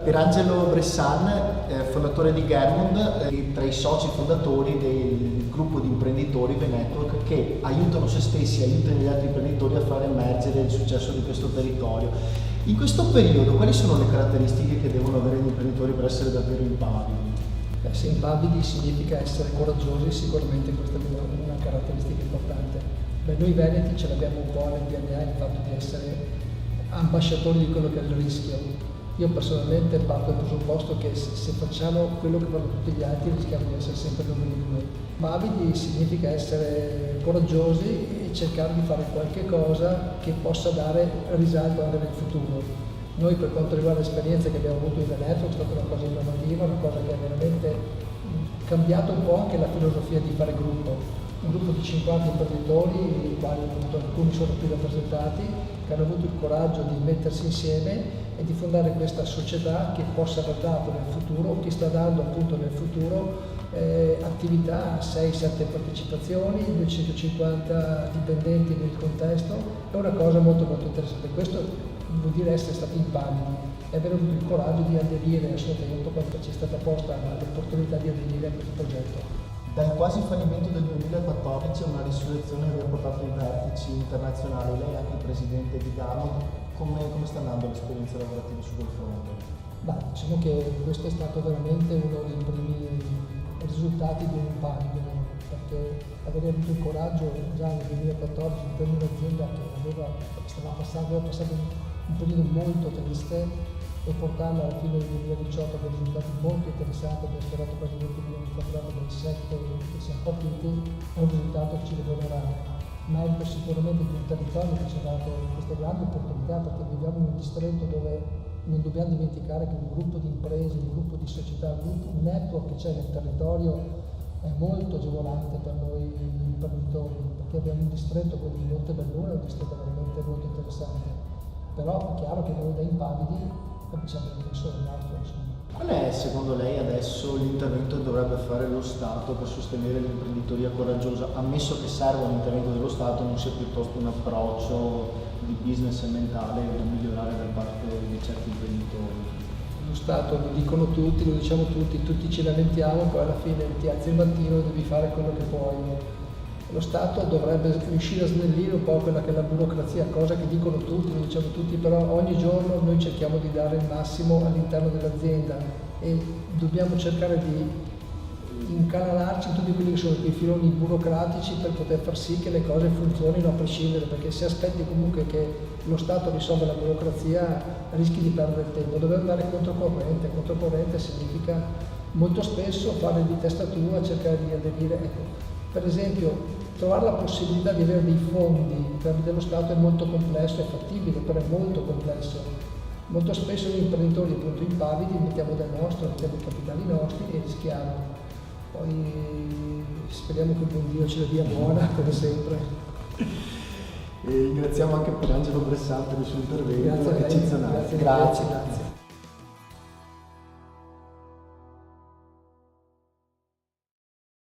Pierangelo Bressan, fondatore di Germund, tra i soci fondatori del gruppo di imprenditori V-Network che aiutano se stessi, aiutano gli altri imprenditori a far emergere il successo di questo territorio. In questo periodo quali sono le caratteristiche che devono avere gli imprenditori per essere davvero impavidi? Se impavidi significa essere coraggiosi, sicuramente questa è una caratteristica importante. Noi veneti ce l'abbiamo un po' nel DNA il fatto di essere ambasciatori di quello che è il rischio. Io personalmente parto dal presupposto che se facciamo quello che fanno tutti gli altri rischiamo di essere sempre numeri due. Impavidi significa essere coraggiosi e cercare di fare qualche cosa che possa dare risalto anche nel futuro. Noi per quanto riguarda l'esperienza che abbiamo avuto in Veneto è stata una cosa innovativa, una cosa che ha veramente cambiato un po' anche la filosofia di fare gruppo. Un gruppo di 50 imprenditori, i quali alcuni sono qui rappresentati, che hanno avuto il coraggio di mettersi insieme e di fondare questa società che possa aver dato nel futuro, che sta dando appunto nel futuro attività a 6-7 partecipazioni, 250 dipendenti nel contesto, è una cosa molto molto interessante. Questo vuol dire essere stati impavidi e avere avuto il coraggio di aderire a suo tempo quando ci è stata posta l'opportunità di aderire a questo progetto. Dal quasi fallimento del 2014 a una risurrezione che ha portato ai vertici internazionali, lei è anche il presidente di Germund, come sta andando l'esperienza lavorativa su quel fronte? Diciamo che questo è stato veramente uno dei primi risultati di un impavido, perché avere avuto il coraggio già nel 2014 di prendere un'azienda che aveva passato un periodo molto triste e portarla alla fine del 2018 con risultati molto interessanti, abbiamo sperato praticamente di un fatturato del 7 e siamo partiti, è un risultato che ci deve onorare. Merito sicuramente di un territorio che ci ha dato queste grandi opportunità, perché viviamo in un distretto dove non dobbiamo dimenticare che un gruppo di imprese, un gruppo di società, un network che c'è nel territorio è molto agevolante per noi imprenditori, perché abbiamo un distretto come di Montebelluna, un distretto veramente molto interessante. Però è chiaro che noi da impavidi ci abbiamo messo il nostro, insomma. Qual è secondo lei adesso l'intervento che dovrebbe fare lo Stato per sostenere l'imprenditoria coraggiosa, ammesso che serva un intervento dello Stato, non sia piuttosto un approccio di business e mentale da migliorare da parte di certi imprenditori? Lo Stato lo dicono tutti, lo diciamo tutti ci lamentiamo, poi alla fine ti alzi il mattino e devi fare quello che puoi. Lo Stato dovrebbe riuscire a snellire un po' quella che è la burocrazia, cosa che dicono tutti, lo diciamo tutti, però ogni giorno noi cerchiamo di dare il massimo all'interno dell'azienda e dobbiamo cercare di incanalarci in tutti quelli che sono quei filoni burocratici per poter far sì che le cose funzionino a prescindere, perché se aspetti comunque che lo Stato risolva la burocrazia rischi di perdere il tempo. Dobbiamo andare controcorrente significa molto spesso fare di testa tua, cercare di aderire, ecco. Per esempio, trovare la possibilità di avere dei fondi dello Stato è molto complesso, è fattibile, però è molto complesso. Molto spesso noi imprenditori appunto impavidi mettiamo del nostro, mettiamo i capitali nostri e rischiamo. Poi speriamo che il buon Dio ce la dia buona, come sempre. E ringraziamo anche Pierangelo Bressan per il suo intervento Grazie a lei, eccezionale. grazie.